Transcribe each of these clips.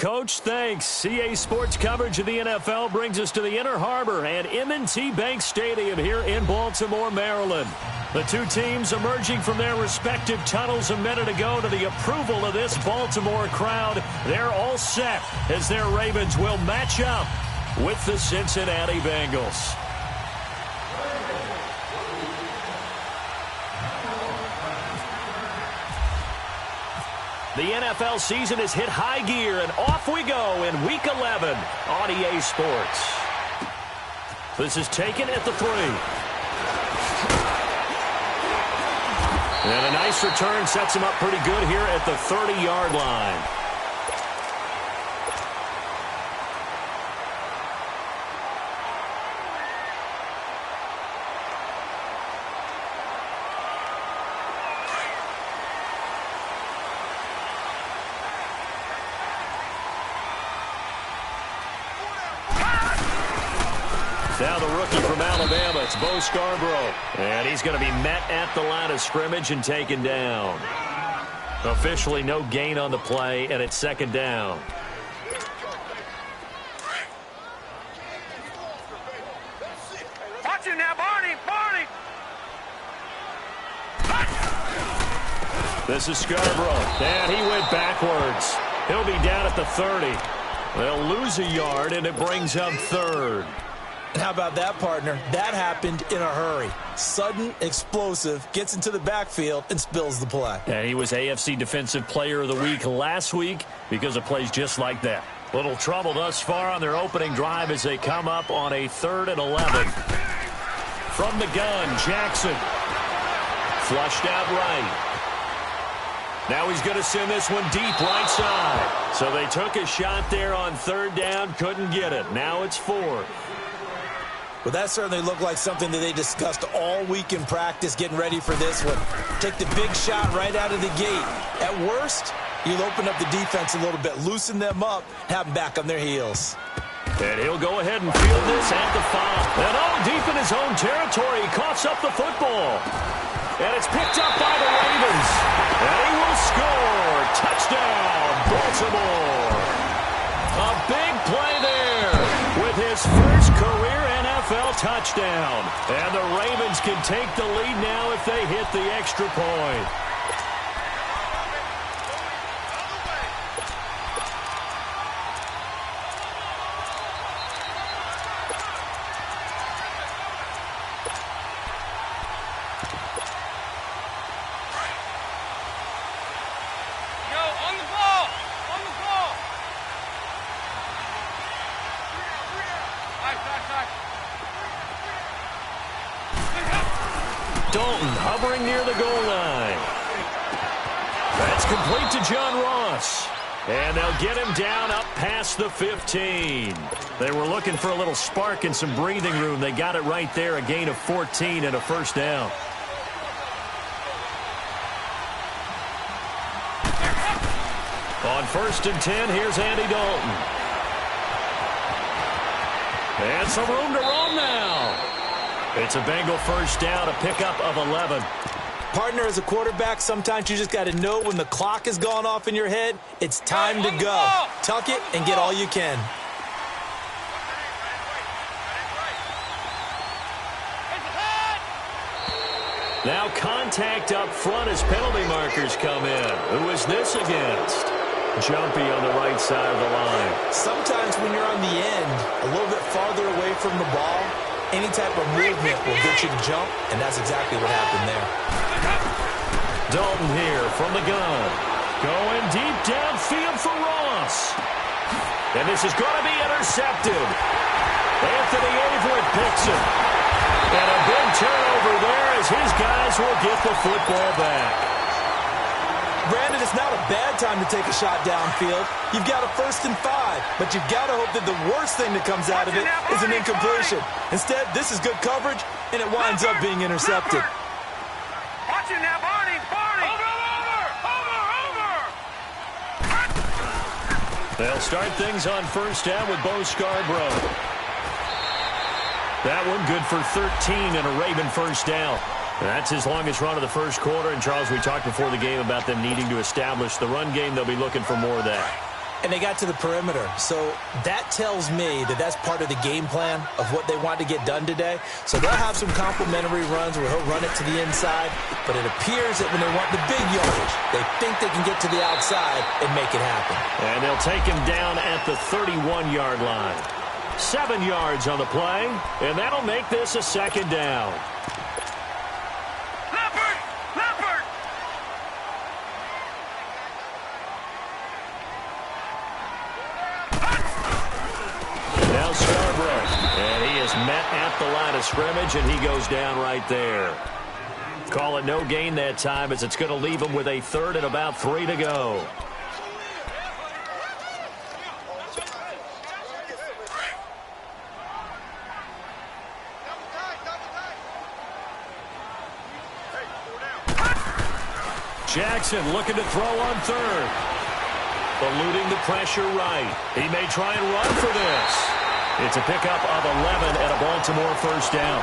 Coach. Thanks. CA Sports coverage of the NFL brings us to the Inner Harbor and M&T Bank Stadium here in Baltimore, Maryland. The two teams emerging from their respective tunnels a minute ago to the approval of this Baltimore crowd. They're all set as their Ravens will match up with the Cincinnati Bengals. The NFL season has hit high gear, and off we go in Week 11 on EA Sports. This is taken at the 3. And a nice return sets him up pretty good here at the 30-yard line. Now the rookie from Alabama, it's Bo Scarborough. And he's going to be met at the line of scrimmage and taken down. Officially no gain on the play, and it's second down. Watch it now, Barney! This is Scarborough, and he went backwards. He'll be down at the 30. They'll lose a yard, and it brings up third. How about that, partner? That happened in a hurry. Sudden, explosive, gets into the backfield, and spills the play. Yeah, he was AFC Defensive Player of the Week last week because of plays just like that. Little trouble thus far on their opening drive as they come up on a 3rd and 11. From the gun, Jackson. Flushed out right. Now he's going to send this one deep right side. So they took a shot there on 3rd down, couldn't get it. Now it's 4th. Well, that certainly looked like something that they discussed all week in practice, getting ready for this one. Take the big shot right out of the gate. At worst, you'll open up the defense a little bit, loosen them up, have them back on their heels. And he'll go ahead and field this at the 5. And deep in his own territory, he coughs up the football. And it's picked up by the Ravens. And he will score. Touchdown, Baltimore. A big play there with his first career NFL touchdown. And the Ravens can take the lead now if they hit the extra point. Dalton hovering near the goal line. That's complete to John Ross. And they'll get him down up past the 15. They were looking for a little spark and some breathing room. They got it right there, a gain of 14 and a first down. On 1st and 10, here's Andy Dalton. And some room to roam now. It's a Bengal first down, a pickup of 11. Partner, as a quarterback, sometimes you just got to know when the clock has gone off in your head, it's time to go. Tuck it and get all you can. Now contact up front as penalty markers come in. Who is this against? Jumpy on the right side of the line. Sometimes when you're on the end, a little bit farther away from the ball, any type of movement will get you to jump, and that's exactly what happened there. Dalton here from the gun. Going deep downfield for Ross. And this is going to be intercepted. Anthony Averett picks it. And a big turnover there as his guys will get the football back. Brandon, it's not a bad time to take a shot downfield. You've got a 1st and 5, but you've got to hope that the worst thing that comes out of it is an incompletion. Instead, this is good coverage, and it winds up being intercepted. Watch it now, Barney! Over! They'll start things on 1st down with Bo Scarborough. That one good for 13 and a Raven first down. That's his longest run of the first quarter. And, Charles, we talked before the game about them needing to establish the run game. They'll be looking for more of that. And they got to the perimeter. So that tells me that that's part of the game plan of what they want to get done today. So they'll have some complimentary runs where he'll run it to the inside. But it appears that when they want the big yardage, they think they can get to the outside and make it happen. And they'll take him down at the 31-yard line. 7 yards on the play, and that'll make this a second down. Now Scarborough, and he is met at the line of scrimmage, and he goes down right there. Call it no gain that time, as it's going to leave him with a third and about 3 to go. Jackson looking to throw on third. Eluding the pressure right. He may try and run for this. It's a pickup of 11 and a Baltimore first down.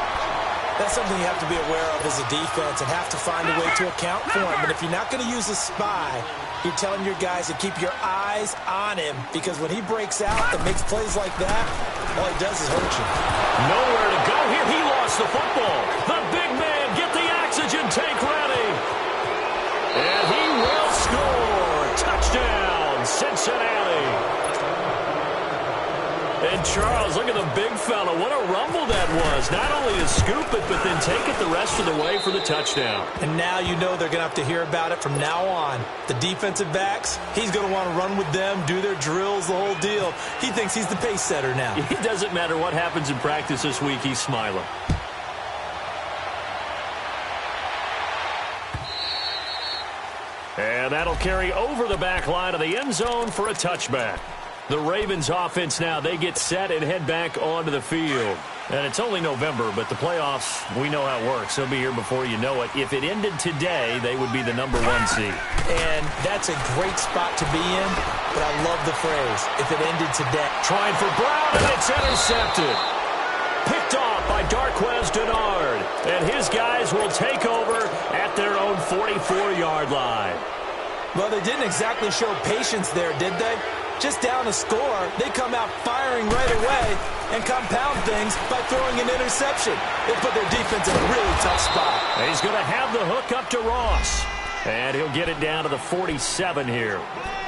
That's something you have to be aware of as a defense and have to find a way to account for him. And if you're not going to use a spy, you're telling your guys to keep your eyes on him, because when he breaks out and makes plays like that, all he does is hurt you. Nowhere to go here. He lost the football. The big man, get the oxygen tank ready. And he will score. Touchdown, Cincinnati. And Charles, look at the big fella. What a rumble that was. Not only to scoop it, but then take it the rest of the way for the touchdown. And now you know they're going to have to hear about it from now on. The defensive backs, he's going to want to run with them, do their drills, the whole deal. He thinks he's the pace setter now. It doesn't matter what happens in practice this week. He's smiling. And that'll carry over the back line of the end zone for a touchback. The Ravens offense now, they get set and head back onto the field. And it's only November, but the playoffs, we know how it works. They'll be here before you know it. If it ended today, they would be the #1 seed. And that's a great spot to be in, but I love the phrase, if it ended today. Trying for Brown, and it's intercepted. Picked off by Darquez Denard. And his guys will take over at their own 44-yard line. Well, they didn't exactly show patience there, did they? Just down a score, they come out firing right away and compound things by throwing an interception. They put their defense in a really tough spot. And he's going to have the hook up to Ross. And he'll get it down to the 47 here.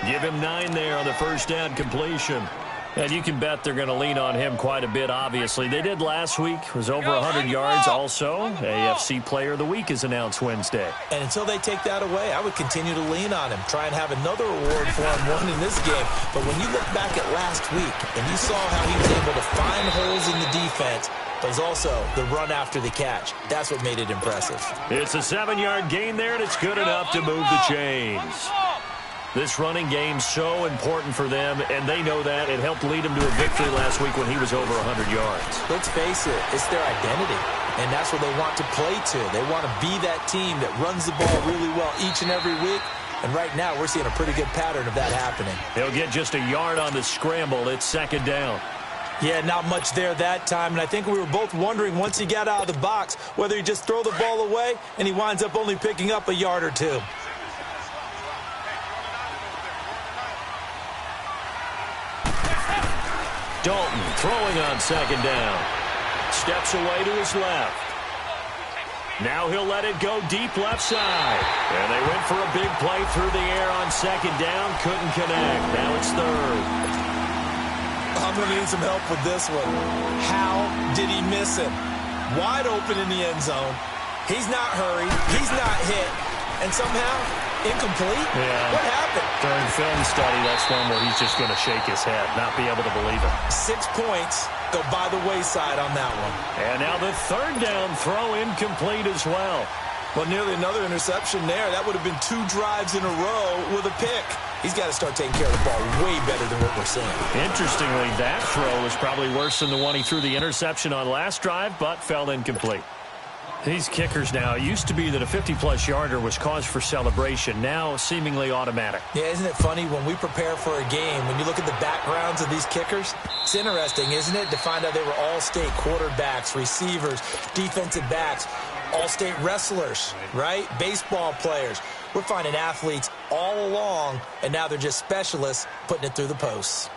Give him 9 there on the first down completion. And you can bet they're going to lean on him quite a bit, obviously. They did last week. It was over 100 yards also. AFC Player of the Week is announced Wednesday. And until they take that away, I would continue to lean on him. Try and have another award for him, one in this game. But when you look back at last week and you saw how he was able to find holes in the defense, but was also the run after the catch. That's what made it impressive. It's a 7-yard gain there, and it's good enough to move the chains. This running game's so important for them, and they know that. It helped lead them to a victory last week when he was over 100 yards. Let's face it, it's their identity, and that's what they want to play to. They want to be that team that runs the ball really well each and every week, and right now we're seeing a pretty good pattern of that happening. He'll get just a yard on the scramble. It's second down. Yeah, not much there that time, and I think we were both wondering once he got out of the box whether he just throw the ball away, and he winds up only picking up a yard or two. Dalton throwing on second down. Steps away to his left. Now he'll let it go deep left side. And they went for a big play through the air on second down. Couldn't connect. Now it's third. I'm going to need some help with this one. How did he miss him? Wide open in the end zone. He's not hurried. He's not hit. And somehow, incomplete? Yeah. What happened? During film study, that's one where he's just going to shake his head, not be able to believe it. 6 points go by the wayside on that one. And now the third down throw incomplete as well. Well, nearly another interception there. That would have been 2 drives in a row with a pick. He's got to start taking care of the ball way better than what we're seeing. Interestingly, that throw was probably worse than the one he threw the interception on last drive, but fell incomplete. These kickers now, it used to be that a 50-plus yarder was cause for celebration. Now, seemingly automatic. Yeah, isn't it funny when we prepare for a game, when you look at the backgrounds of these kickers? It's interesting, isn't it, to find out they were all-state quarterbacks, receivers, defensive backs, all-state wrestlers, right? Baseball players. We're finding athletes all along, and now they're just specialists putting it through the posts.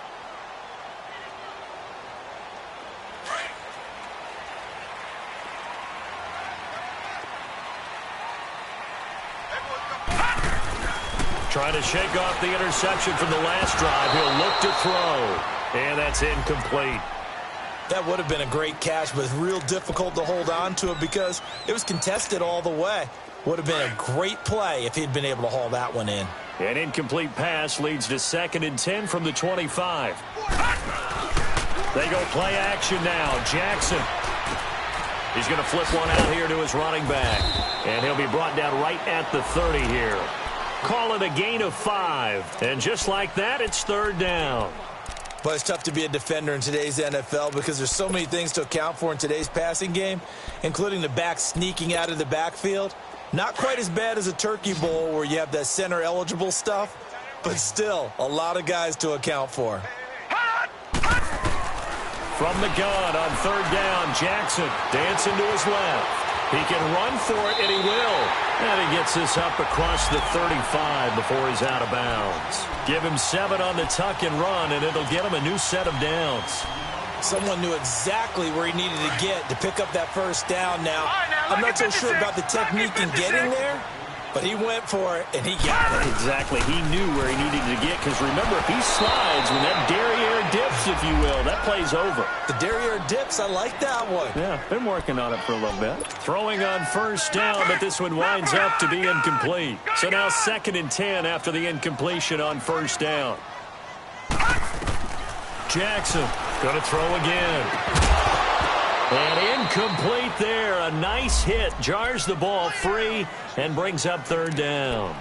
Trying to shake off the interception from the last drive. He'll look to throw, and that's incomplete. That would have been a great catch, but it's real difficult to hold on to it because it was contested all the way. Would have been a great play if he'd been able to haul that one in. An incomplete pass leads to 2nd and 10 from the 25. They go play action now. Jackson. He's going to flip one out here to his running back, and he'll be brought down right at the 30 here. Call it a gain of 5. And just like that, it's 3rd down. But it's tough to be a defender in today's NFL because there's so many things to account for in today's passing game, including the back sneaking out of the backfield. Not quite as bad as a turkey bowl where you have that center-eligible stuff, but still a lot of guys to account for. From the gun on 3rd down, Jackson dancing to his left. He can run for it, and he will. And he gets this up across the 35 before he's out of bounds. Give him 7 on the tuck and run, and it'll get him a new set of downs. Someone knew exactly where he needed to get to pick up that 1st down now. I'm not so sure about the technique in getting there, but he went for it, and he got it. Exactly. He knew where he needed to get, because remember, if he slides, when that derriere dips, if you will, that play's over. The derriere dips, I like that one. Yeah, been working on it for a little bit. Throwing on 1st down, but this one winds up to be incomplete. So now 2nd and 10 after the incompletion on 1st down. Jackson going to throw again. And incomplete there. A nice hit. Jars the ball free and brings up 3rd down.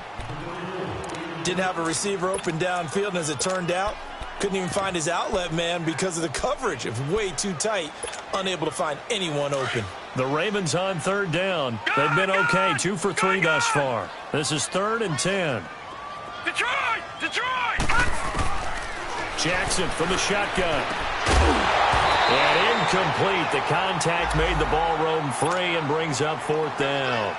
Didn't have a receiver open downfield, and as it turned out, couldn't even find his outlet man because of the coverage. It was way too tight. Unable to find anyone open. The Ravens on 3rd down. They've been okay. 2 for 3 thus far. This is 3rd and 10. Detroit! Detroit! Jackson from the shotgun. And incomplete. The contact made the ball roam free and brings up 4th down.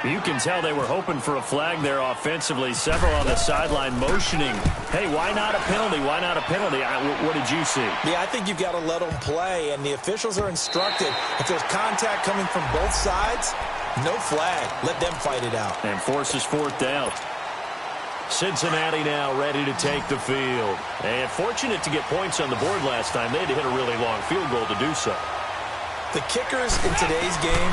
You can tell they were hoping for a flag there offensively. Several on the sideline motioning. Hey, why not a penalty? Why not a penalty? What did you see? Yeah, I think you've got to let them play, and the officials are instructed. If there's contact coming from both sides, no flag. Let them fight it out. And forces 4th down. Cincinnati now ready to take the field. And fortunate to get points on the board last time. They had to hit a really long field goal to do so. The kickers in today's game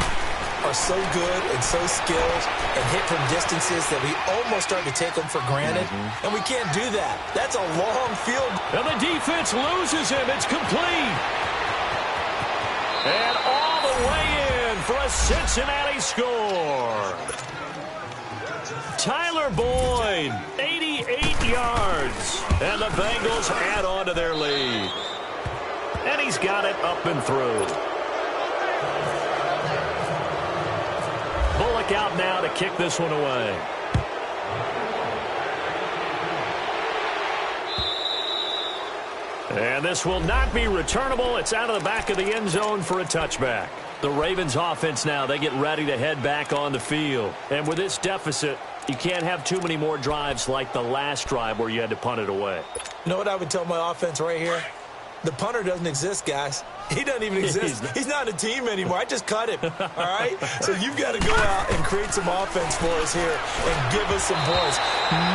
are so good and so skilled and hit from distances that we almost start to take them for granted. And we can't do that. That's a long field. And the defense loses him. It's complete. And all the way in for a Cincinnati score. Tyler Boyd, 88 yards. And the Bengals add on to their lead. And he's got it up and through. Bullock out now to kick this one away. And this will not be returnable. It's out of the back of the end zone for a touchback. The Ravens offense now, they get ready to head back on the field. And with this deficit, you can't have too many more drives like the last drive where you had to punt it away. You know what I would tell my offense right here? The punter doesn't exist, guys. He doesn't even exist. He's not a team anymore. I just cut him, all right? So you've got to go out and create some offense for us here and give us some points.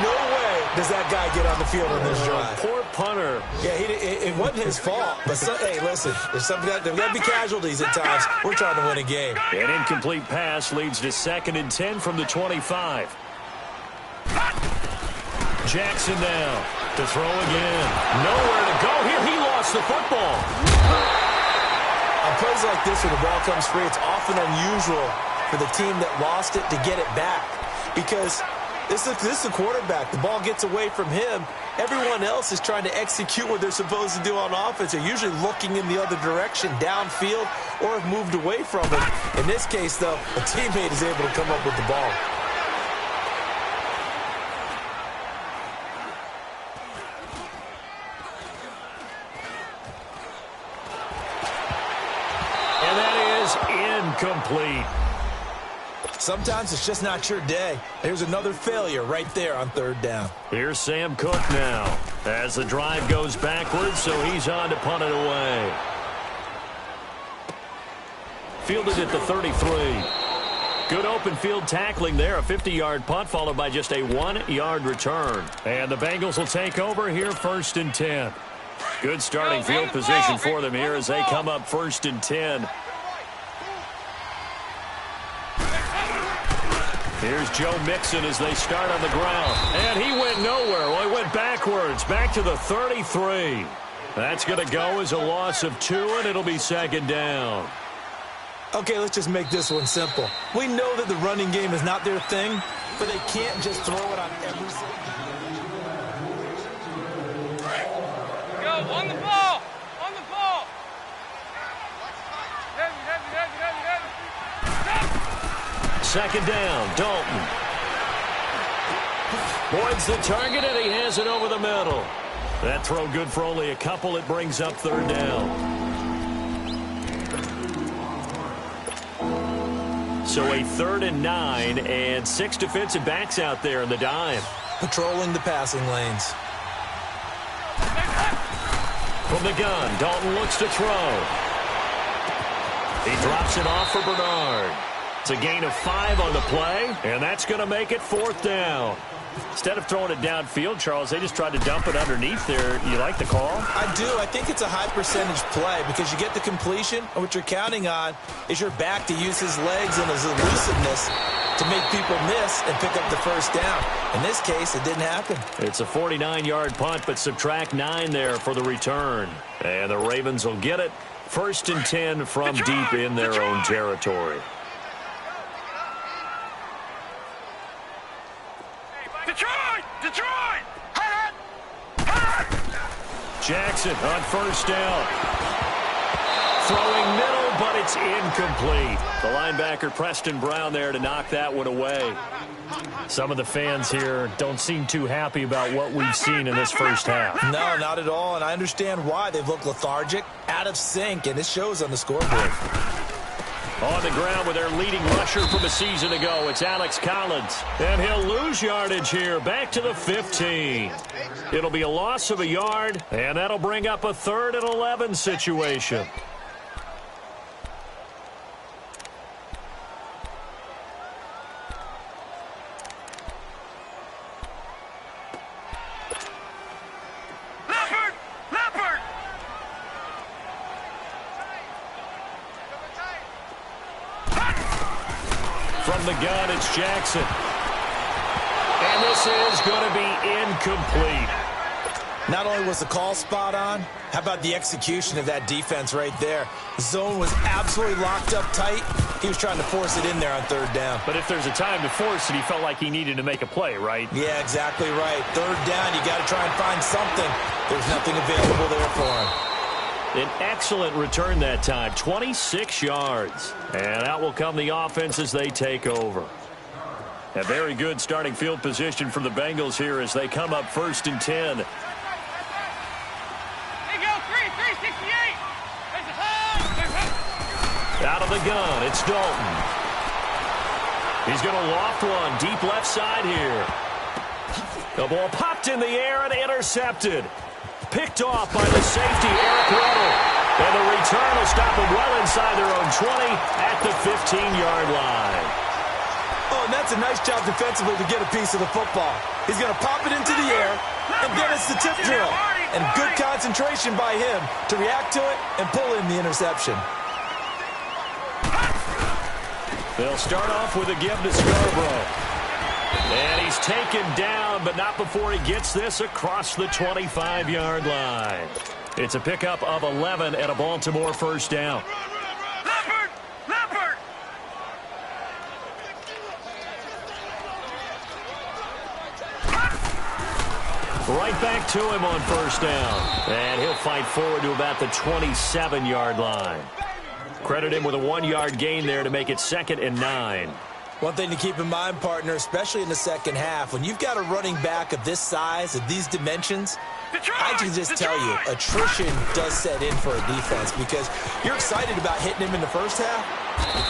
No way does that guy get on the field on this drive. Poor punter. Yeah, it wasn't his fault. But, hey, listen, there's got to be casualties at times. We're trying to win a game. An incomplete pass leads to 2nd and 10 from the 25. Jackson now to throw again. Nowhere to go here. He lost the football. On plays like this where the ball comes free, it's often unusual for the team that lost it to get it back. Because this is the quarterback. The ball gets away from him. Everyone else is trying to execute what they're supposed to do on offense. They're usually looking in the other direction, downfield, or have moved away from it. In this case, though, a teammate is able to come up with the ball. Complete. Sometimes it's just not your day. Here's another failure right there on third down. Here's Sam Cook now as the drive goes backwards, so he's on to punt it away. Fielded at the 33. Good open field tackling there. A 50-yard punt followed by just a 1-yard return. And the Bengals will take over here 1st and 10. Good starting field position for them here as they come up 1st and 10. Here's Joe Mixon as they start on the ground. And he went nowhere. Well, he went backwards, back to the 33. That's going to go as a loss of 2, and it'll be 2nd down. Okay, let's just make this one simple. We know that the running game is not their thing, but they can't just throw it on every single... Go, on the ball! On the ball! Heavy. 2nd down, Dalton. Boyd's the target, and he has it over the middle. That throw good for only a couple. It brings up 3rd down. So a 3rd and 9, and 6 defensive backs out there in the dime. Patrolling the passing lanes. From the gun, Dalton looks to throw. He drops it off for Bernard. It's a gain of 5 on the play, and that's going to make it 4th down. Instead of throwing it downfield, Charles, they just tried to dump it underneath there. You like the call? I do. I think it's a high percentage play because you get the completion, and what you're counting on is your back to use his legs and his elusiveness to make people miss and pick up the 1st down. In this case, it didn't happen. It's a 49-yard punt, but subtract 9 there for the return. And the Ravens will get it. 1st and 10 from deep in their own territory. Detroit! Jackson on 1st down. Throwing middle, but it's incomplete. The linebacker, Preston Brown, there to knock that one away. Some of the fans here don't seem too happy about what we've seen in this 1st half. No, not at all, and I understand why. They've looked lethargic, out of sync, and it shows on the scoreboard. On the ground with their leading rusher from a season ago, it's Alex Collins. And he'll lose yardage here, back to the 15. It'll be a loss of a yard, and that'll bring up a 3rd and 11 situation. From the gun, it's Jackson. And this is going to be incomplete. Not only was the call spot on, how about the execution of that defense right there? The zone was absolutely locked up tight. He was trying to force it in there on 3rd down. But if there's a time to force it, he felt like he needed to make a play, right? Yeah, exactly right. 3rd down, you got to try and find something. There's nothing available there for him. An excellent return that time, 26 yards. And out will come the offense as they take over. A very good starting field position for the Bengals here as they come up 1st and 10. They go 368. Out of the gun, it's Dalton. He's going to loft one deep left side here. The ball popped in the air and intercepted. Picked off by the safety, Eric Weddle. And the return will stop them well inside their own 20 at the 15-yard line. Oh, and that's a nice job defensively to get a piece of the football. He's going to pop it into the air, and then it's the tip drill. And good concentration by him to react to it and pull in the interception. They'll start off with a give to Scarborough. And he's taken down, but not before he gets this across the 25-yard line. It's a pickup of 11 and a Baltimore 1st down. Leopard! Right back to him on 1st down. And he'll fight forward to about the 27-yard line. Credit him with a 1-yard gain there to make it 2nd and 9. One thing to keep in mind, partner, especially in the second half, when you've got a running back of this size, of these dimensions, I can just tell you, attrition does set in for a defense because you're excited about hitting him in the first half.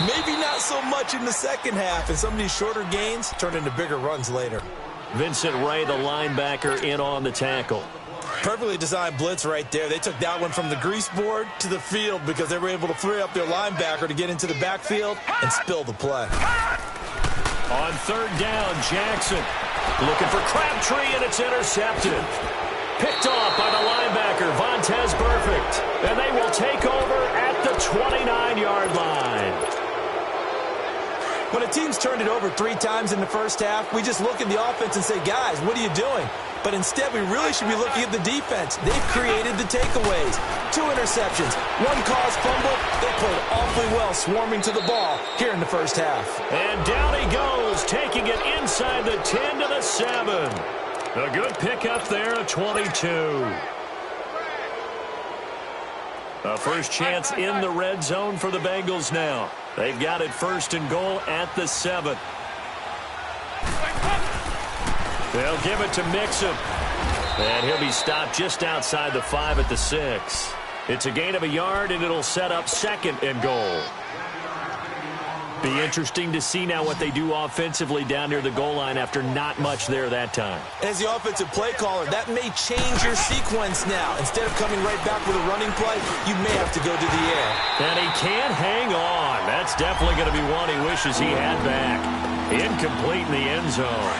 Maybe not so much in the second half, and some of these shorter gains turn into bigger runs later. Vincent Ray, the linebacker, in on the tackle. Perfectly designed blitz right there. They took that one from the grease board to the field because they were able to free up their linebacker to get into the backfield and spill the play. On third down, Jackson looking for Crabtree, and it's intercepted. Picked off by the linebacker, Vontaze Burfict. And they will take over at the 29-yard line. When a team's turned it over 3 times in the first half, we just look at the offense and say, guys, what are you doing? But instead, we really should be looking at the defense. They've created the takeaways. 2 interceptions, 1 caused fumble. They played awfully well swarming to the ball here in the first half. And down he goes, taking it inside the 10 to the 7. A good pickup there, a 22. A first chance in the red zone for the Bengals now. They've got it first and goal at the 7. They'll give it to Mixon. And he'll be stopped just outside the 5 at the 6. It's a gain of a yard, and it'll set up second and goal. Be interesting to see now what they do offensively down near the goal line after not much there that time. As the offensive play caller, that may change your sequence now. Instead of coming right back with a running play, you may have to go to the air. And he can't hang on. That's definitely going to be one he wishes he had back. Incomplete in the end zone.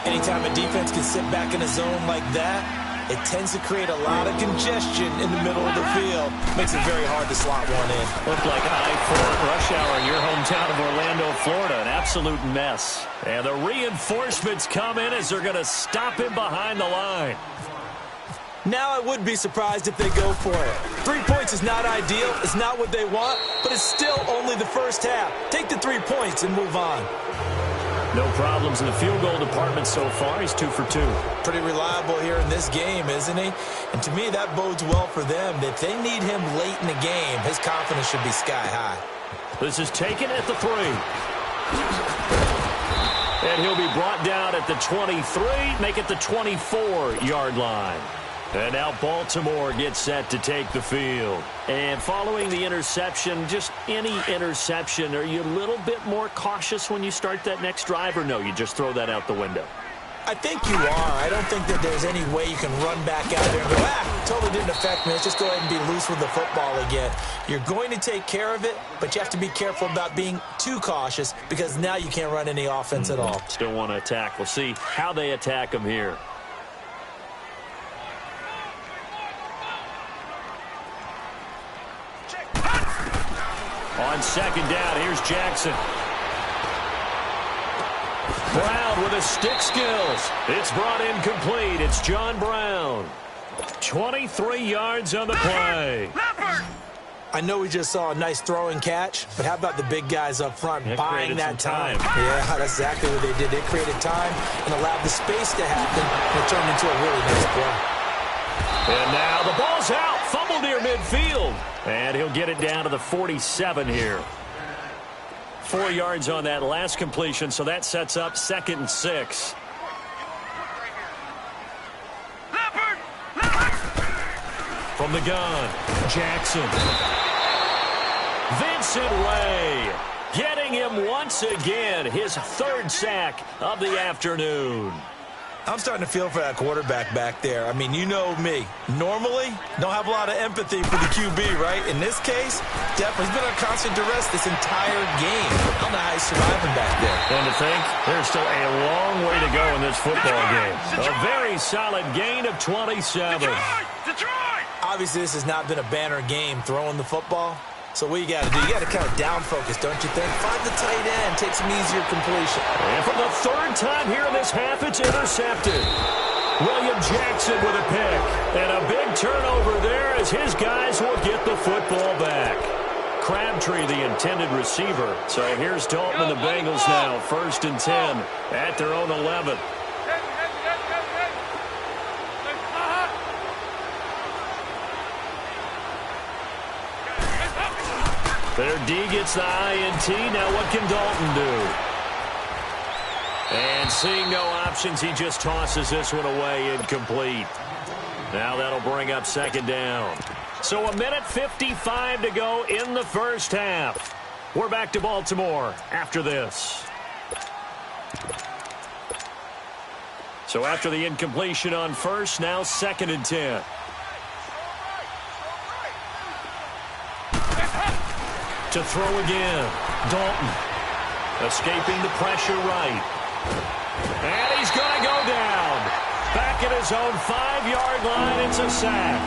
Anytime a defense can sit back in a zone like that, it tends to create a lot of congestion in the middle of the field. Makes it very hard to slot one in. Looked like I-4 rush hour in your hometown of Orlando, Florida. An absolute mess. And the reinforcements come in as they're going to stop him behind the line. Now I would be surprised if they go for it. 3 points is not ideal. It's not what they want, but it's still only the first half. Take the 3 points and move on. No problems in the field goal department so far. He's 2 for 2. Pretty reliable here in this game, isn't he? And to me, that bodes well for them. If they need him late in the game, his confidence should be sky high. This is taken at the 3. And he'll be brought down at the 23, make it the 24-yard line. And now Baltimore gets set to take the field. And following the interception, just any interception, are you a little bit more cautious when you start that next drive, or no, you just throw that out the window? I think you are. I don't think that there's any way you can run back out there and go, totally didn't affect me. Let's just go ahead and be loose with the football again. You're going to take care of it, but you have to be careful about being too cautious because now you can't run any offense at all. Still want to attack. We'll see how they attack him here. On second down, here's Jackson. Brown with his stick skills. It's brought in complete. It's John Brown. 23 yards on the play. I know we just saw a nice throwing catch, but how about the big guys up front buying that time? Yeah, that's exactly what they did. They created time and allowed the space to happen, and it turned into a really nice play. And now the ball's out. Fumble near midfield. And he'll get it down to the 47 here. 4 yards on that last completion, so that sets up 2nd and 6. From the gun, Jackson. Vincent Ray getting him once again, his 3rd sack of the afternoon. I'm starting to feel for that quarterback back there. I mean, you know me. Normally, don't have a lot of empathy for the QB, right? In this case, definitely. He's been under constant duress this entire game. I don't know how he's surviving back there. And to think, there's still a long way to go in this football game. A very solid gain of 27. Obviously, this has not been a banner game throwing the football. So what you got to do, you got to kind of down focus, don't you think? Find the tight end, take some easier completion. And for the 3rd time here in this half, it's intercepted. William Jackson with a pick. And a big turnover there as his guys will get the football back. Crabtree, the intended receiver. So here's Dalton and the Bengals now, 1st and 10 at their own 11. Their D gets the INT. Now what can Dalton do? And seeing no options, he just tosses this one away, incomplete. Now that'll bring up second down. So 1:55 to go in the first half. We're back to Baltimore after this. So after the incompletion on first, now 2nd and 10. To throw again. Dalton. Escaping the pressure right. And he's going to go down. Back at his own 5-yard line. It's a sack.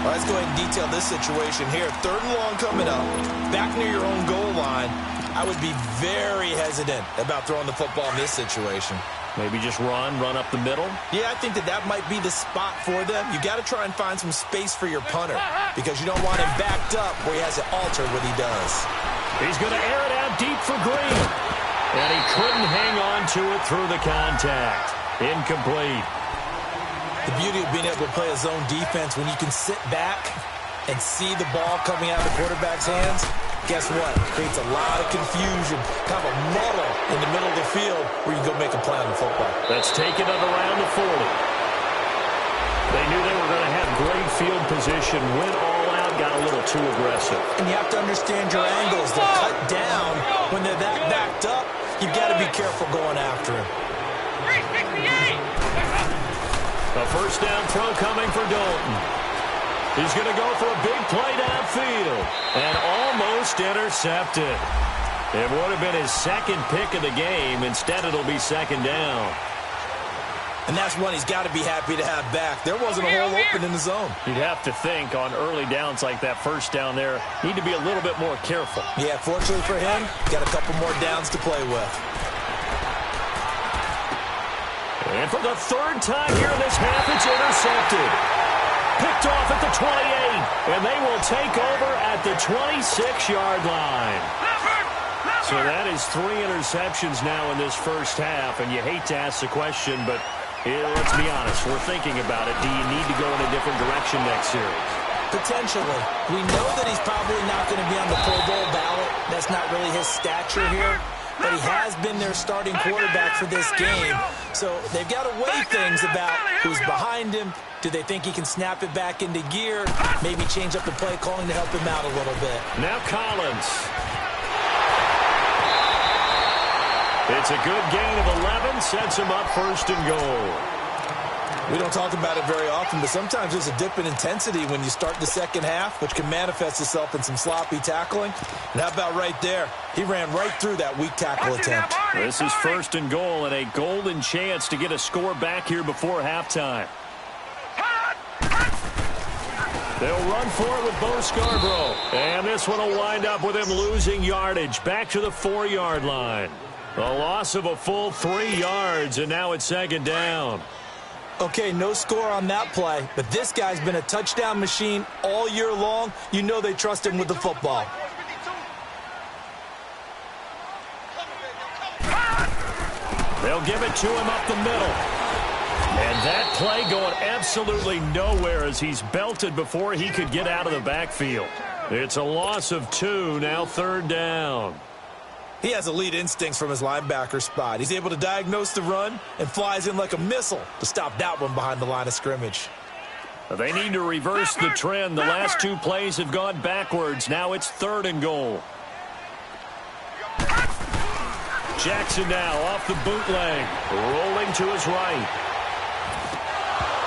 Well, let's go ahead and detail this situation here. 3rd and long coming up. Back near your own goal line. I would be very hesitant about throwing the football in this situation. Maybe just run up the middle? Yeah, I think that might be the spot for them. You got to try and find some space for your punter because you don't want him backed up where he has to alter what he does. He's going to air it out deep for Green. And he couldn't hang on to it through the contact. Incomplete. The beauty of being able to play a zone defense when you can sit back and see the ball coming out of the quarterback's hands, guess what? It creates a lot of confusion, kind of a muddle in the middle of the field where you go make a play on the football. That's taken it around the 40. They knew they were going to have great field position, went all out, got a little too aggressive. And you have to understand your angles. They'll cut down when they're that backed up. You've got to be careful going after him. 368! A first down throw coming for Dalton. He's going to go for a big play downfield and almost intercepted. It would have been his 2nd pick of the game. Instead, it'll be 2nd down. And that's one he's got to be happy to have back. There wasn't a hole open in the zone. You'd have to think on early downs like that first down there, need to be a little bit more careful. Yeah, fortunately for him, got a couple more downs to play with. And for the 3rd time here in this half, it's intercepted. Picked off at the 28, and they will take over at the 26-yard line. So that is 3 interceptions now in this first half, and you hate to ask the question, but let's be honest, we're thinking about it. Do you need to go in a different direction next series? Potentially. We know that he's probably not going to be on the Pro Bowl ballot. That's not really his stature here. But he has been their starting quarterback for this game. So they've got to weigh things about who's behind him. Do they think he can snap it back into gear? Maybe change up the play calling to help him out a little bit. Now Collins. It's a good gain of 11. Sets him up 1st and goal. We don't talk about it very often, but sometimes there's a dip in intensity when you start the second half, which can manifest itself in some sloppy tackling. And how about right there? He ran right through that weak tackle attempt. This is 1st and goal and a golden chance to get a score back here before halftime. They'll run for it with Bo Scarborough. And this one will wind up with him losing yardage back to the 4-yard line. A loss of a full 3 yards, and now it's 2nd down. Okay, no score on that play, but this guy's been a touchdown machine all year long. You know they trust him with the football. They'll give it to him up the middle. And that play going absolutely nowhere as he's belted before he could get out of the backfield. It's a loss of 2, now 3rd down. He has elite instincts from his linebacker spot. He's able to diagnose the run and flies in like a missile to stop that one behind the line of scrimmage. They need to reverse the trend. The last 2 plays have gone backwards. Now it's 3rd and goal. Jackson now off the bootleg, rolling to his right.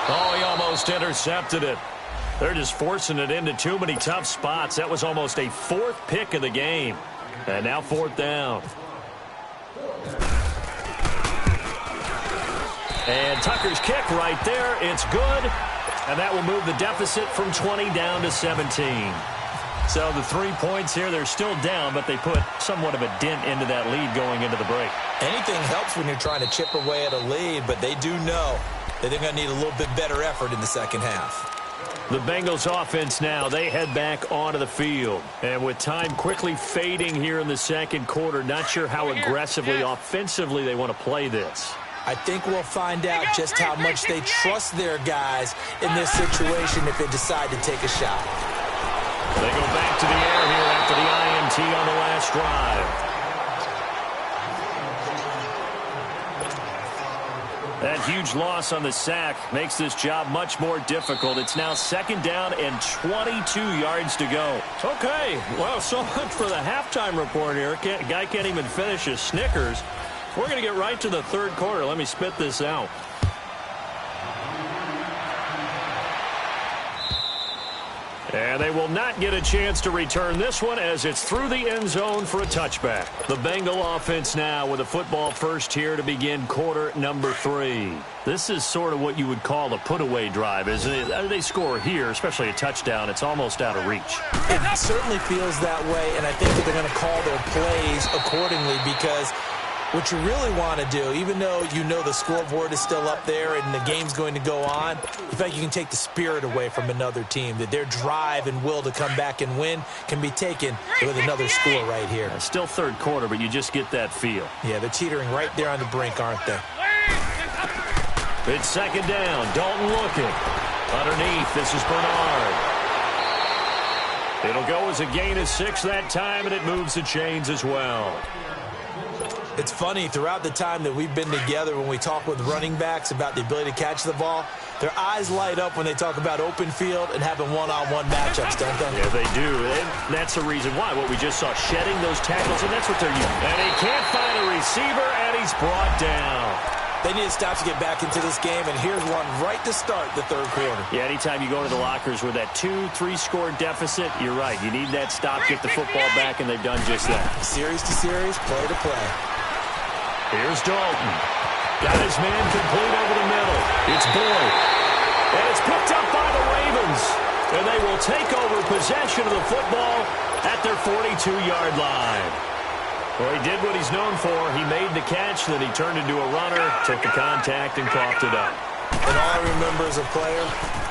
Oh, he almost intercepted it. They're just forcing it into too many tough spots. That was almost a 4th pick of the game. And now 4th down. And Tucker's kick right there. It's good. And that will move the deficit from 20 down to 17. So the 3 points here, they're still down, but they put somewhat of a dent into that lead going into the break. Anything helps when you're trying to chip away at a lead, but they do know that they're going to need a little bit better effort in the second half. The Bengals offense now, they head back onto the field. And with time quickly fading here in the second quarter, not sure how aggressively, offensively they want to play this. I think we'll find out just how much they trust their guys in this situation if they decide to take a shot. They go back to the air here after the INT on the last drive. That huge loss on the sack makes this job much more difficult. It's now 2nd down and 22 yards to go. Okay, well, so much for the halftime report here. Guy can't even finish his Snickers. We're going to get right to the 3rd quarter. Let me spit this out. And they will not get a chance to return this one as it's through the end zone for a touchback. The Bengal offense now with a football first here to begin quarter number 3. This is sort of what you would call a put-away drive, isn't it? They score here, especially a touchdown. It's almost out of reach. It certainly feels that way, and I think that they're going to call their plays accordingly because what you really want to do, even though you know the scoreboard is still up there and the game's going to go on, in fact, you can take the spirit away from another team, that their drive and will to come back and win can be taken with another score right here. Still 3rd quarter, but you just get that feel. Yeah, they're teetering right there on the brink, aren't they? It's 2nd down. Dalton looking. Underneath, this is Bernard. It'll go as a gain of 6 that time, and it moves the chains as well. It's funny, throughout the time that we've been together, when we talk with running backs about the ability to catch the ball, their eyes light up when they talk about open field and having one-on-one matchups, don't they? Yeah, they do. And that's the reason why. What we just saw, shedding those tackles, and that's what they're using. And he can't find a receiver, and he's brought down. They need to stop to get back into this game, and here's one right to start the 3rd quarter. Yeah, anytime you go to the lockers with that 2-3 score deficit, you're right. You need that stop, get the football back, and they've done just that. Series to series, play to play. Here's Dalton. Got his man complete over the middle. It's Boyd. And it's picked up by the Ravens. And they will take over possession of the football at their 42-yard line. Well, he did what he's known for. He made the catch, then he turned into a runner, took the contact, and coughed it up. And all I remember as a player,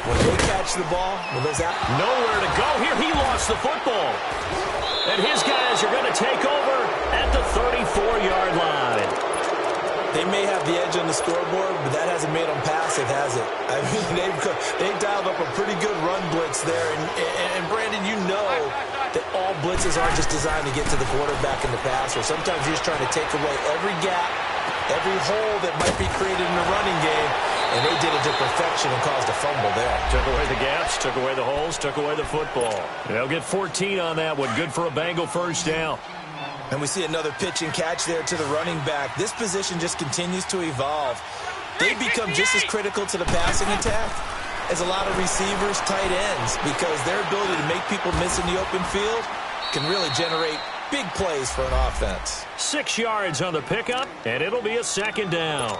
when they catch the ball, when there's that... Nowhere to go here. He lost the football. And his guys are going to take over at the 34-yard line. They may have the edge on the scoreboard, but that hasn't made them passive, has it? I mean, they've dialed up a pretty good run blitz there. And Brandon, you know that all blitzes aren't just designed to get to the quarterback in the passer. Sometimes you're just trying to take away every gap, every hole that might be created in the running game, and they did it to perfection and caused a fumble there. Took away the gaps, took away the holes, took away the football. And they'll get 14 on that one. Good for a Bengal first down. And we see another pitch and catch there to the running back. This position just continues to evolve. They become just as critical to the passing attack as a lot of receivers, tight ends, because their ability to make people miss in the open field can really generate big plays for an offense. 6 yards on the pickup, and it'll be a 2nd down.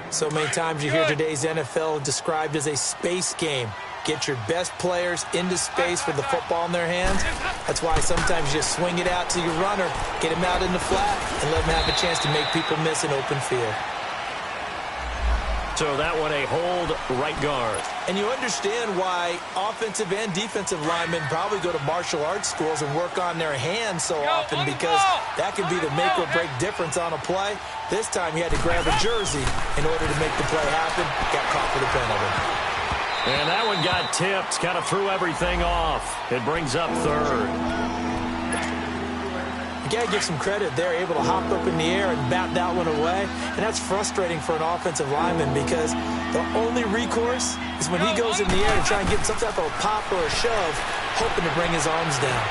So many times you hear today's NFL described as a space game. Get your best players into space with the football in their hands. That's why sometimes you just swing it out to your runner, get him out in the flat, and let him have a chance to make people miss an open field. So that one a hold right guard. And you understand why offensive and defensive linemen probably go to martial arts schools and work on their hands so often, because that can be the make or break difference on a play. This time he had to grab a jersey in order to make the play happen. Got caught for the penalty. And that one got tipped, kind of threw everything off. It brings up 3rd. You got to give some credit. They're able to hop up in the air and bat that one away. And that's frustrating for an offensive lineman, because the only recourse is when he goes in the air to try and get some type of a pop or a shove, hoping to bring his arms down.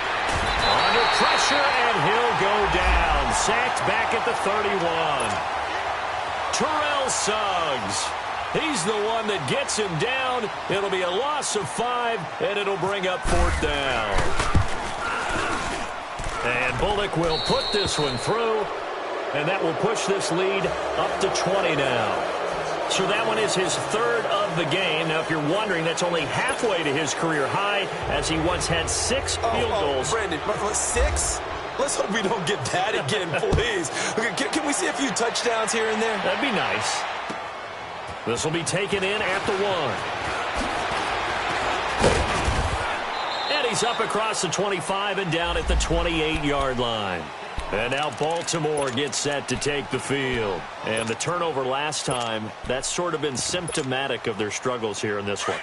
Under pressure, and he'll go down. Sacked back at the 31. Terrell Suggs. He's the one that gets him down. It'll be a loss of 5, and it'll bring up 4th down. And Bullock will put this one through, and that will push this lead up to 20 now. So that one is his 3rd of the game. Now, if you're wondering, that's only halfway to his career high, as he once had 6 field goals. Brandon, 6? Let's hope we don't get that again, please. Can we see a few touchdowns here and there? That'd be nice. This will be taken in at the 1. And he's up across the 25 and down at the 28-yard line. And now Baltimore gets set to take the field. And the turnover last time, that's sort of been symptomatic of their struggles here in this one.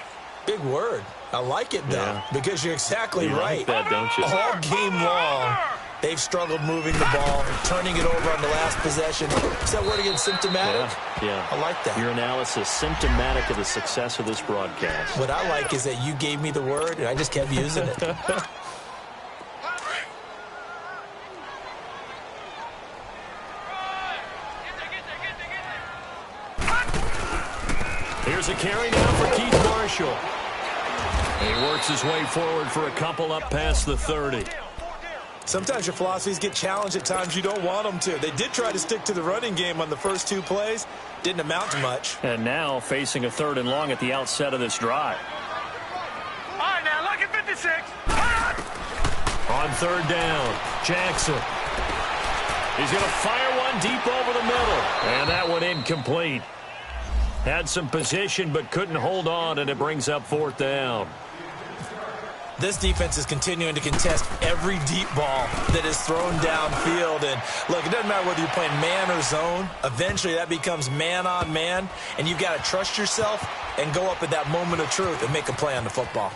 Big word. I like it, though, because you're exactly right. Like that, don't you? All game long, They've struggled moving the ball, turning it over on the last possession. Is that word again, symptomatic? Yeah. I like that. Your analysis, symptomatic of the success of this broadcast. What I like is that you gave me the word, and I just kept using it. Here's a carry now for Keith Marshall. He works his way forward for a couple up past the 30. Sometimes your philosophies get challenged at times you don't want them to. They did try to stick to the running game on the first 2 plays. Didn't amount to much. And now facing a 3rd and long at the outset of this drive. All right, now, look at 56. On 3rd down, Jackson. He's going to fire one deep over the middle. And that one incomplete. Had some position but couldn't hold on, and it brings up 4th down. This defense is continuing to contest every deep ball that is thrown downfield. And, look, it doesn't matter whether you're playing man or zone. Eventually, that becomes man-on-man, and you've got to trust yourself and go up at that moment of truth and make a play on the football.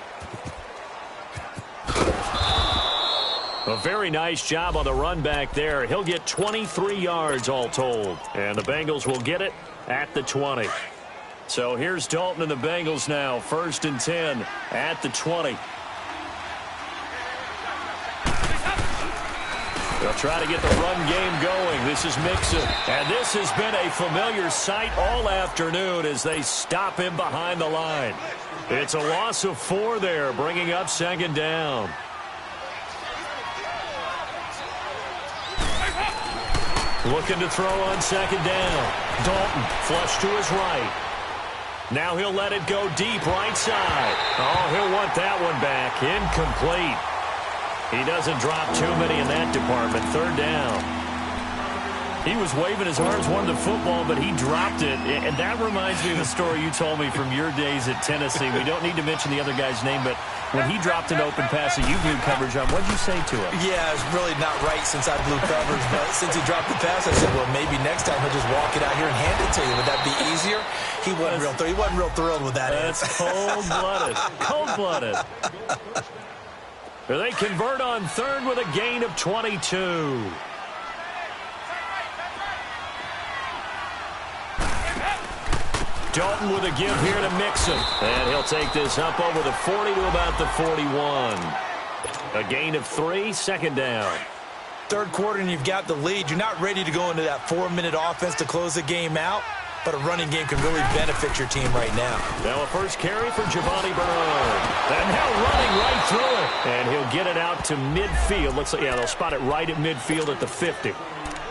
A very nice job on the run back there. He'll get 23 yards all told. And the Bengals will get it at the 20. So here's Dalton and the Bengals now. 1st and 10 at the 20. They'll try to get the run game going. This is Mixon. And this has been a familiar sight all afternoon as they stop him behind the line. It's a loss of 4 there, bringing up 2nd down. Looking to throw on 2nd down. Dalton flush to his right. Now he'll let it go deep right side. Oh, he'll want that one back. Incomplete. He doesn't drop too many in that department. 3rd down. He was waving his arms, wanted the football, but he dropped it. And that reminds me of the story you told me from your days at Tennessee. We don't need to mention the other guy's name, but when he dropped an open pass that you blew coverage on, what'd you say to him? Yeah, it's really not right since I blew coverage, but since he dropped the pass, I said, well, maybe next time he'll just walk it out here and hand it to you. Would that be easier? He wasn't real thrilled with that. That's cold-blooded. Cold-blooded. They convert on 3rd with a gain of 22. Dalton with a give here to Mixon. And he'll take this up over the 40 to about the 41. A gain of 3, 2nd down. 3rd quarter and you've got the lead. You're not ready to go into that 4-minute offense to close the game out, but a running game can really benefit your team right now. Now a first carry for Giovanni Bernard. And now running right through it. And he'll get it out to midfield. Looks like, yeah, they'll spot it right at midfield at the 50.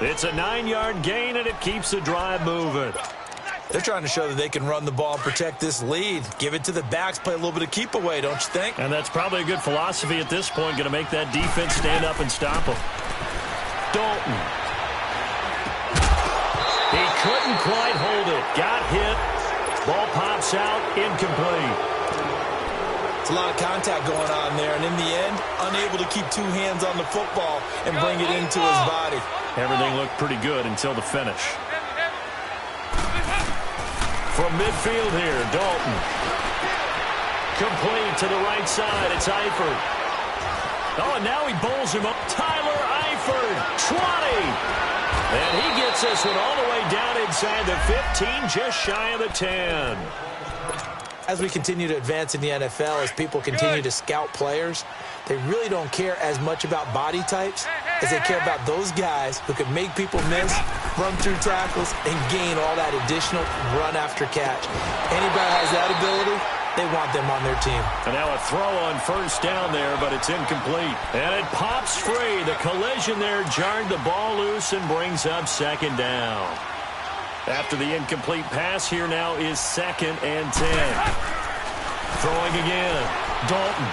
It's a 9-yard gain, and it keeps the drive moving. They're trying to show that they can run the ball and protect this lead. Give it to the backs, play a little bit of keep away, don't you think? And that's probably a good philosophy at this point, going to make that defense stand up and stop them. Dalton. He couldn't quite hold it. Got hit. Ball pops out. Incomplete. It's a lot of contact going on there, and in the end, unable to keep 2 hands on the football and bring it into his body. Everything looked pretty good until the finish. From midfield here, Dalton. Complete to the right side. It's Eifert. Oh, and now he bowls him up. Tyler Eifert, 20. And he gets this one all the way down inside the 15, just shy of the 10. As we continue to advance in the NFL, as people continue to scout players, they really don't care as much about body types as they care about those guys who can make people miss, run through tackles, and gain all that additional run after catch. Anybody has that ability, they want them on their team. And now a throw on first down there, but it's incomplete. And it pops free. The collision there jarred the ball loose and brings up 2nd down. After the incomplete pass, here now is 2nd and 10. Throwing again. Dalton.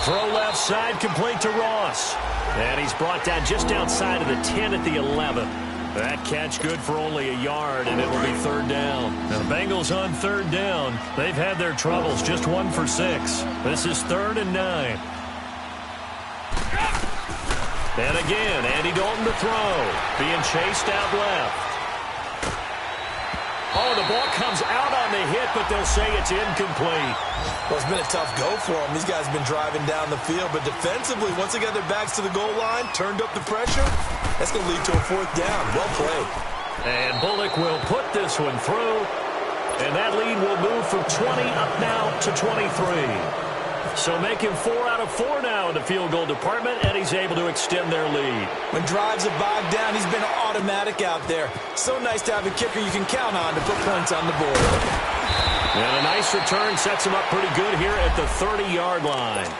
Throw left side, complete to Ross. And he's brought down just outside of the 10 at the 11. That catch good for only a yard, and it will be 3rd down. Now, the Bengals on 3rd down. They've had their troubles, just 1 for 6. This is 3rd and 9. And again, Andy Dalton to throw. Being chased out left. Oh, the ball comes out on the hit, but they'll say it's incomplete. Well, it's been a tough go for them. These guys have been driving down the field, but defensively, once they got their backs to the goal line, turned up the pressure, that's going to lead to a fourth down. Well played. And Bullock will put this one through, and that lead will move from 20 up now to 23. So making 4 out of 4 now in the field goal department, and he's able to extend their lead. When drives are bogged down, he's been automatic out there. So nice to have a kicker you can count on to put points on the board. And a nice return sets him up pretty good here at the 30-yard line.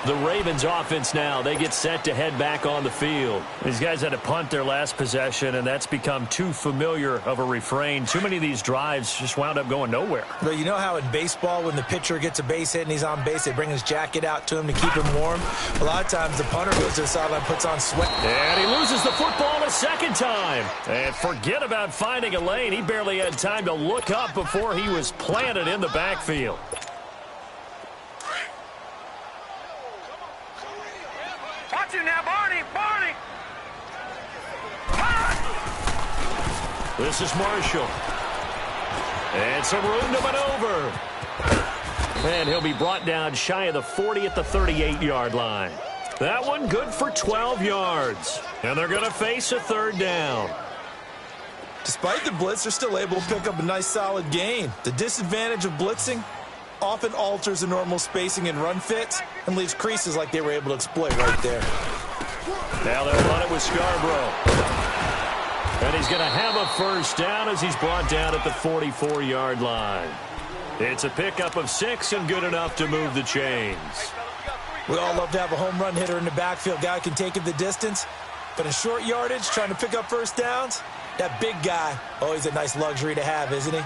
The Ravens offense now, they get set to head back on the field. These guys had to punt their last possession, and that's become too familiar of a refrain. Too many of these drives just wound up going nowhere. Well, you know how in baseball, when the pitcher gets a base hit and he's on base, they bring his jacket out to him to keep him warm? A lot of times the punter goes to the sideline, puts on sweat. And he loses the football a second time. And forget about finding a lane. He barely had time to look up before he was planted in the backfield. Watch it now, Barney! Barney! This is Marshall. And some room to maneuver. And he'll be brought down shy of the 40 at the 38-yard line. That one good for 12 yards. And they're going to face a third down. Despite the blitz, they're still able to pick up a nice solid gain. The disadvantage of blitzing often alters the normal spacing and run fits and leaves creases like they were able to exploit right there. Now they'll run it with Scarborough. And he's going to have a first down as he's brought down at the 44-yard line. It's a pickup of 6 and good enough to move the chains. We all love to have a home run hitter in the backfield. Guy can take it the distance. But in short yardage, trying to pick up first downs, that big guy, always a nice luxury to have, isn't he?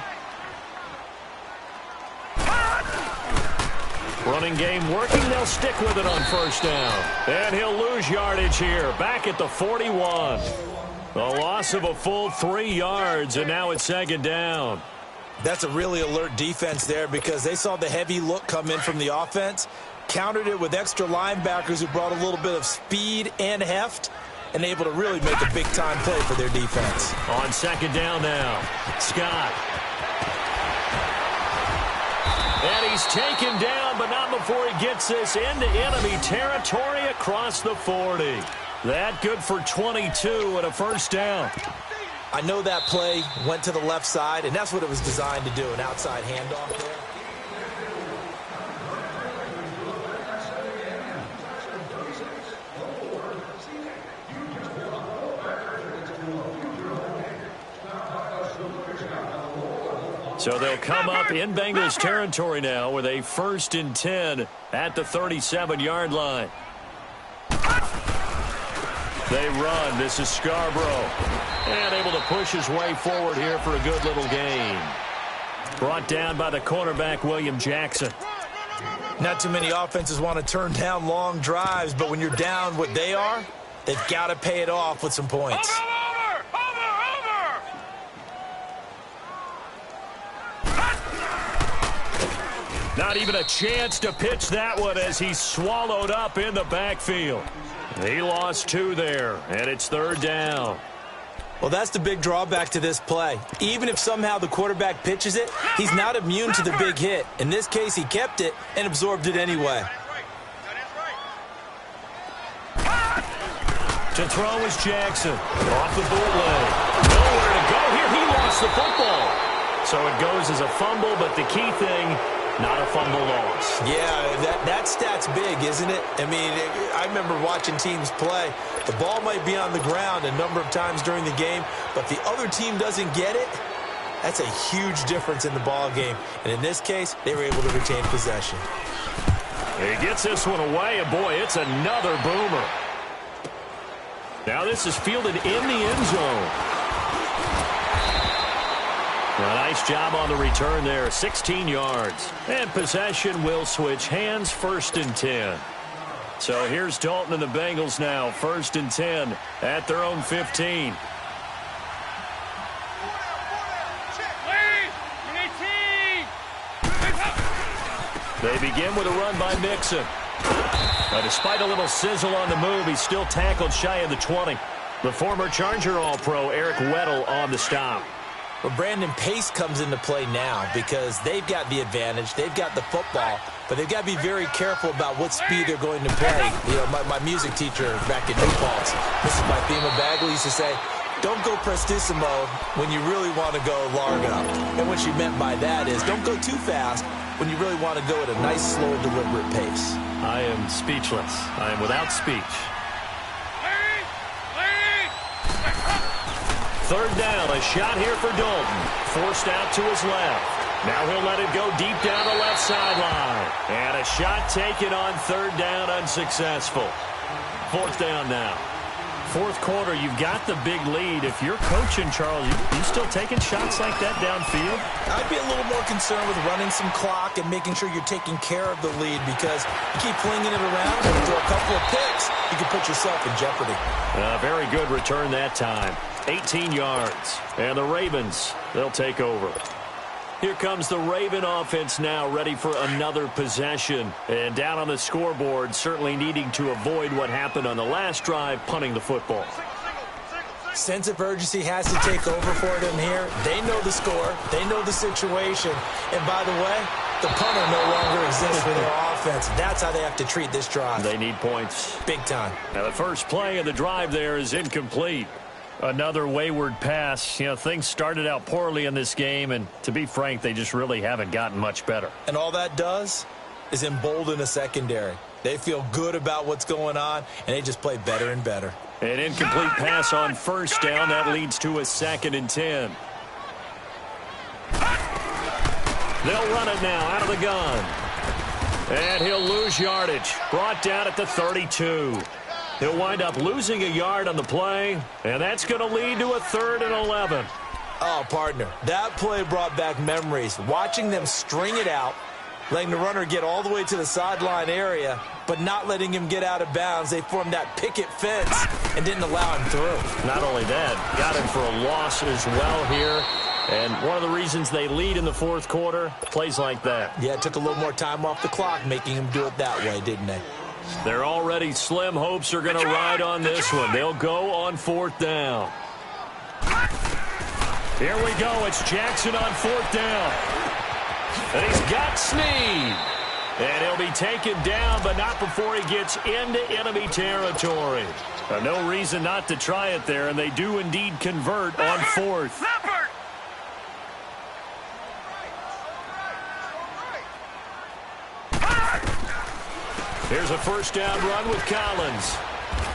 Running game working. They'll stick with it on first down. And he'll lose yardage here. Back at the 41. A loss of a full 3 yards, and now it's second down. That's a really alert defense there because they saw the heavy look come in from the offense, countered it with extra linebackers who brought a little bit of speed and heft, and able to really make a big-time play for their defense. On second down now, Scott. And he's taken down, but not before he gets this into enemy territory across the 40. That good for 22 and a first down. I know that play went to the left side, and that's what it was designed to do, an outside handoff there. So they'll come up in Bengals territory now with a 1st and 10 at the 37-yard line. They run. This is Scarborough. And able to push his way forward here for a good little gain. Brought down by the cornerback, William Jackson. Not too many offenses want to turn down long drives, but when you're down what they are, they've got to pay it off with some points. Not even a chance to pitch that one as he's swallowed up in the backfield. He lost 2 there, and it's third down. Well, that's the big drawback to this play. Even if somehow the quarterback pitches it, he's not immune to the big hit. In this case, he kept it and absorbed it anyway. To throw is Jackson. Off the bootleg. Nowhere to go here. He lost the football. So it goes as a fumble, but the key thing, not a fumble loss. Yeah, that stat's big, isn't it? I mean, I remember watching teams play. The ball might be on the ground a number of times during the game, but if the other team doesn't get it, that's a huge difference in the ball game. And in this case, they were able to retain possession. He gets this one away, and boy, it's another boomer. Now this is fielded in the end zone. A nice job on the return there, 16 yards. And possession will switch hands, 1st and 10. So here's Dalton and the Bengals now, 1st and 10 at their own 15. They begin with a run by Mixon. Despite a little sizzle on the move, he's still tackled shy of the 20. The former Charger All-Pro Eric Weddle on the stop. But Brandon, pace comes into play now because they've got the advantage. They've got the football, but they've got to be very careful about what speed they're going to play. You know, my music teacher back in New Paltz, Mrs. Bythema Bagley, used to say, don't go prestissimo when you really want to go largo. And what she meant by that is don't go too fast when you really want to go at a nice, slow, deliberate pace. I am speechless. I am without speech. Third down, a shot here for Dalton. Forced out to his left. Now he'll let it go deep down the left sideline. And a shot taken on third down, unsuccessful. Fourth down now. Fourth quarter, you've got the big lead. If you're coaching, Charles, you still taking shots like that downfield? I'd be a little more concerned with running some clock and making sure you're taking care of the lead because you keep flinging it around and throw a couple of picks, you can put yourself in jeopardy. Very good return that time. 18 yards. And the Ravens, they'll take over. Here comes the Raven offense now, ready for another possession. And down on the scoreboard, certainly needing to avoid what happened on the last drive, punting the football. Sense of urgency has to take over for them here. They know the score. They know the situation. And by the way, the punter no longer exists for their offense. That's how they have to treat this drive. They need points. Big time. Now the first play of the drive there is incomplete. Another wayward pass. You know, things started out poorly in this game, and to be frank, they just really haven't gotten much better. And all that does is embolden a secondary. They feel good about what's going on, and they just play better and better. An incomplete pass on first down. That leads to a 2nd and 10. They'll run it now out of the gun. And he'll lose yardage. Brought down at the 32. He'll wind up losing a yard on the play, and that's going to lead to a 3rd and 11. Oh, partner, that play brought back memories. Watching them string it out, letting the runner get all the way to the sideline area, but not letting him get out of bounds. They formed that picket fence and didn't allow him through. Not only that, got him for a loss as well here. And one of the reasons they lead in the fourth quarter, plays like that. Yeah, it took a little more time off the clock, making him do it that way, didn't they? Their already slim hopes are going to ride on this one. They'll go on 4th down. Here we go. It's Jackson on 4th down. And he's got Snead. And he'll be taken down, but not before he gets into enemy territory. No reason not to try it there, and they do indeed convert on 4th. Here's a first down run with Collins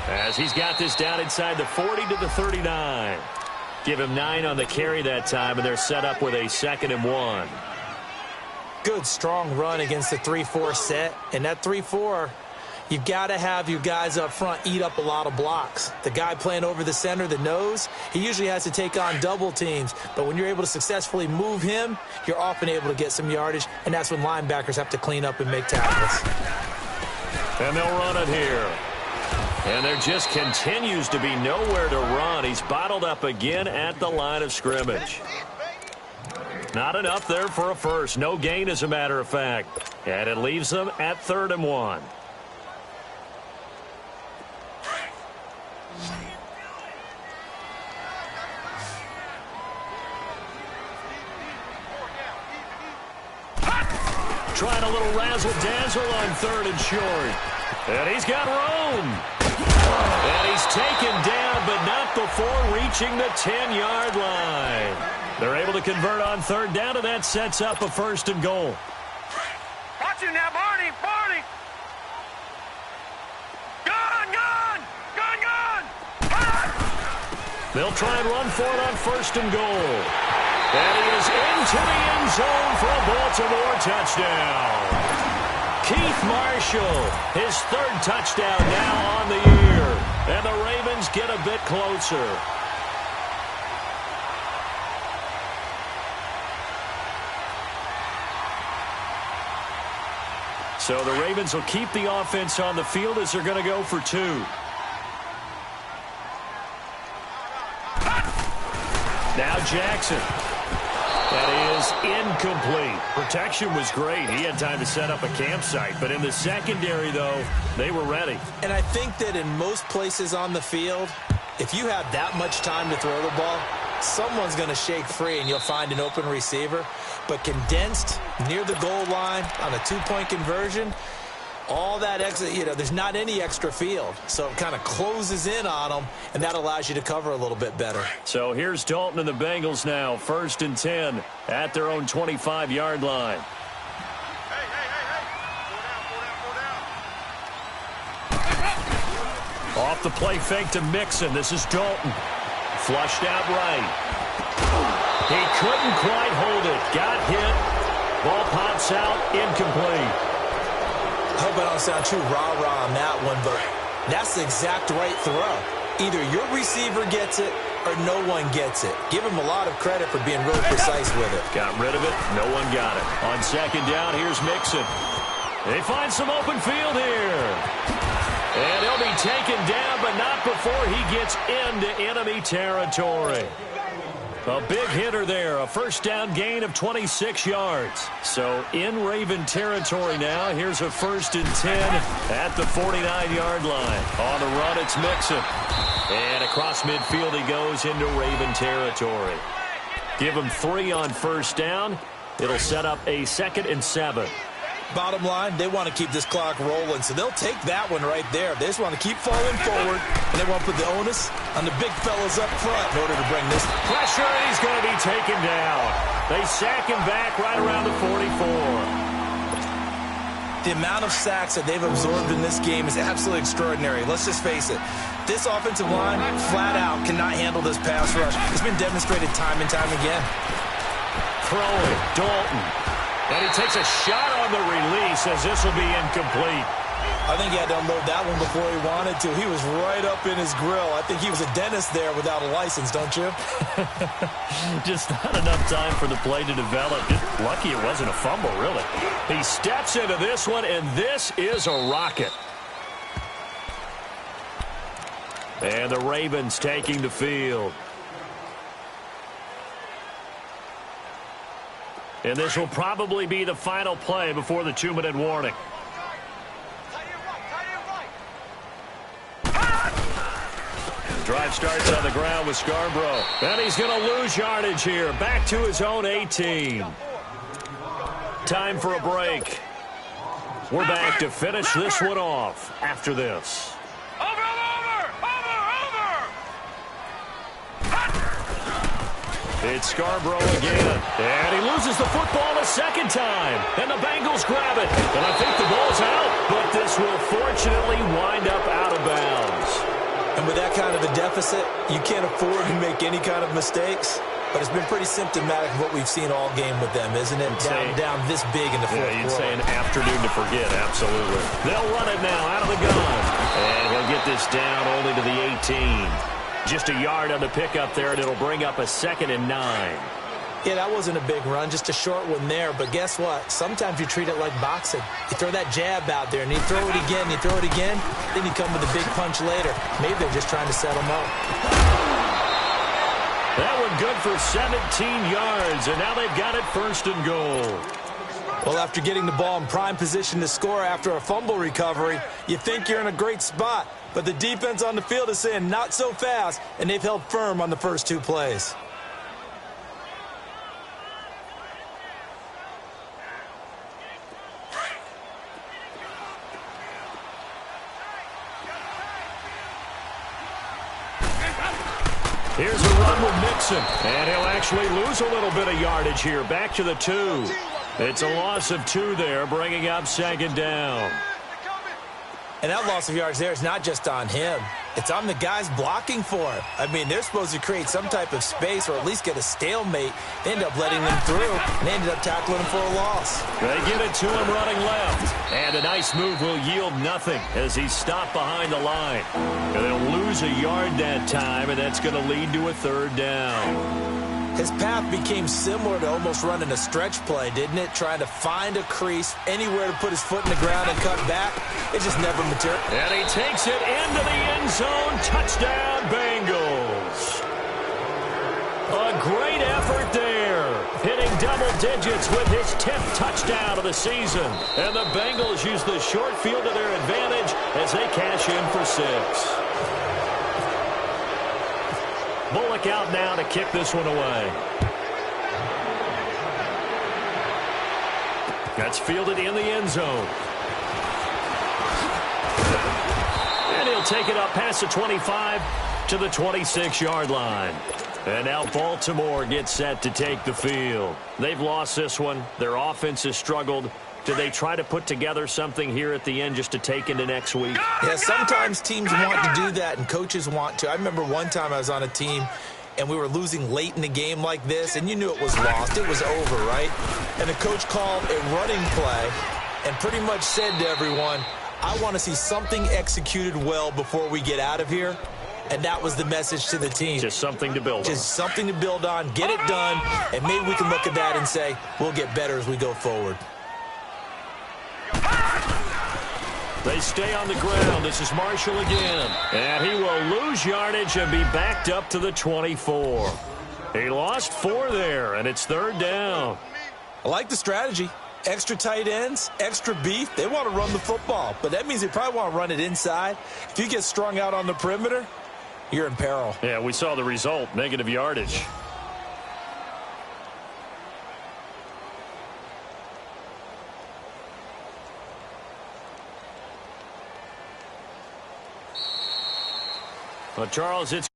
as he's got this down inside the 40 to the 39. Give him 9 on the carry that time, and they're set up with a 2nd and 1. Good, strong run against the 3-4 set. And that 3-4, you've got to have your guys up front eat up a lot of blocks. The guy playing over the center, the nose, he usually has to take on double teams. But when you're able to successfully move him, you're often able to get some yardage, and that's when linebackers have to clean up and make tackles. And they'll run it here. And there just continues to be nowhere to run. He's bottled up again at the line of scrimmage. Not enough there for a first. No gain, as a matter of fact. And it leaves them at 3rd and 1. Trying a little razzle-dazzle on 3rd and short. And he's got room. And he's taken down, but not before reaching the 10-yard line. They're able to convert on 3rd down, and that sets up a 1st and goal. Watch him now, Barney! Barney! Gun! Gun! Gun! Gun! They'll try and run for it on 1st and goal. And he is into the end zone for a Baltimore touchdown. Keith Marshall, his 3rd touchdown now on the year. And the Ravens get a bit closer. So the Ravens will keep the offense on the field as they're going to go for 2. Now Jackson. That is incomplete. Protection was great. He had time to set up a campsite. But in the secondary, though, they were ready. And I think that in most places on the field, if you have that much time to throw the ball, someone's going to shake free and you'll find an open receiver. But condensed near the goal line on a two-point conversion, all that extra, there's not any extra field. So it kind of closes in on them, and that allows you to cover a little bit better. So here's Dalton and the Bengals now, 1st and 10 at their own 25-yard line. Off the play fake to Mixon. This is Dalton. Flushed out right. He couldn't quite hold it. Got hit. Ball pops out. Incomplete. I hope I don't sound too rah-rah on that one, but that's the exact right throw. Either your receiver gets it or no one gets it. Give him a lot of credit for being real precise with it. Got rid of it. No one got it. On 2nd down, here's Mixon. They find some open field here. And he'll be taken down, but not before he gets into enemy territory. A big hitter there, a 1st down gain of 26 yards. So in Raven territory now, here's a 1st and 10 at the 49-yard line. On the run, it's Mixon. And across midfield he goes into Raven territory. Give him 3 on 1st down. It'll set up a 2nd and 7. Bottom line, they want to keep this clock rolling, so they'll take that one right there. They just want to keep falling forward, and they want to put the onus on the big fellas up front in order to bring this. Pressure, and he's going to be taken down. They sack him back right around the 44. The amount of sacks that they've absorbed in this game is absolutely extraordinary. Let's just face it. This offensive line, flat out, cannot handle this pass rush. It's been demonstrated time and time again. Throwing, Dalton. And he takes a shot on the release as this will be incomplete. I think he had to unload that one before he wanted to. He was right up in his grill. I think he was a dentist there without a license, don't you? Just not enough time for the play to develop. Just lucky it wasn't a fumble, really. He steps into this one, and this is a rocket. And the Ravens taking the field. And this will probably be the final play before the 2-minute warning. Drive starts on the ground with Scarborough. And he's going to lose yardage here. Back to his own 18. Time for a break. We're back to finish this one off after this. It's Scarborough again. And he loses the football a 2nd time. And the Bengals grab it. And I think the ball's out. But this will fortunately wind up out of bounds. And with that kind of a deficit, you can't afford to make any kind of mistakes. But it's been pretty symptomatic of what we've seen all game with them, isn't it? Down this big in the fourth quarter. You'd say an afternoon to forget, absolutely. They'll run it now out of the gun. And he'll get this down only to the 18. Just a yard on the pickup there, and it'll bring up a 2nd and 9. Yeah, that wasn't a big run, just a short one there. But guess what? Sometimes you treat it like boxing. You throw that jab out there, and you throw it again, you throw it again, then you come with a big punch later. Maybe they're just trying to set them up. That one good for 17 yards, and now they've got it 1st and goal. Well, after getting the ball in prime position to score after a fumble recovery, you think you're in a great spot. But the defense on the field is saying not so fast, and they've held firm on the first 2 plays. Here's a run with Mixon, and he'll actually lose a little bit of yardage here. Back to the 2. It's a loss of 2 there, bringing up 2nd down. And that loss of yards there is not just on him. It's on the guys blocking for him. I mean, they're supposed to create some type of space or at least get a stalemate. They end up letting them through, and they ended up tackling him for a loss. They get it to him running left. And a nice move will yield nothing as he's stopped behind the line. And they'll lose a yard that time, and that's going to lead to a 3rd down. His path became similar to almost running a stretch play, didn't it? Trying to find a crease, anywhere to put his foot in the ground and cut back. It just never materialized. And he takes it into the end zone. Touchdown, Bengals. A great effort there. Hitting double digits with his 10th touchdown of the season. And the Bengals use the short field to their advantage as they cash in for 6. Bullock out now to kick this one away. That's fielded in the end zone. And he'll take it up past the 25 to the 26-yard line. And now Baltimore gets set to take the field. They've lost this one. Their offense has struggled. Do they try to put together something here at the end just to take into next week? Yeah, sometimes teams want to do that and coaches want to. I remember one time I was on a team and we were losing late in the game like this, and you knew it was lost. It was over, right? And the coach called a running play and pretty much said to everyone, I want to see something executed well before we get out of here. And that was the message to the team. Just something to build on. Just something to build on, get it done, and maybe we can look at that and say, we'll get better as we go forward. They stay on the ground. This is Marshall again. And he will lose yardage and be backed up to the 24. He lost 4 there, and it's 3rd down. I like the strategy. Extra tight ends, extra beef. They want to run the football, but that means they probably want to run it inside. If you get strung out on the perimeter, you're in peril. Yeah, we saw the result, negative yardage. Well, Charles, it's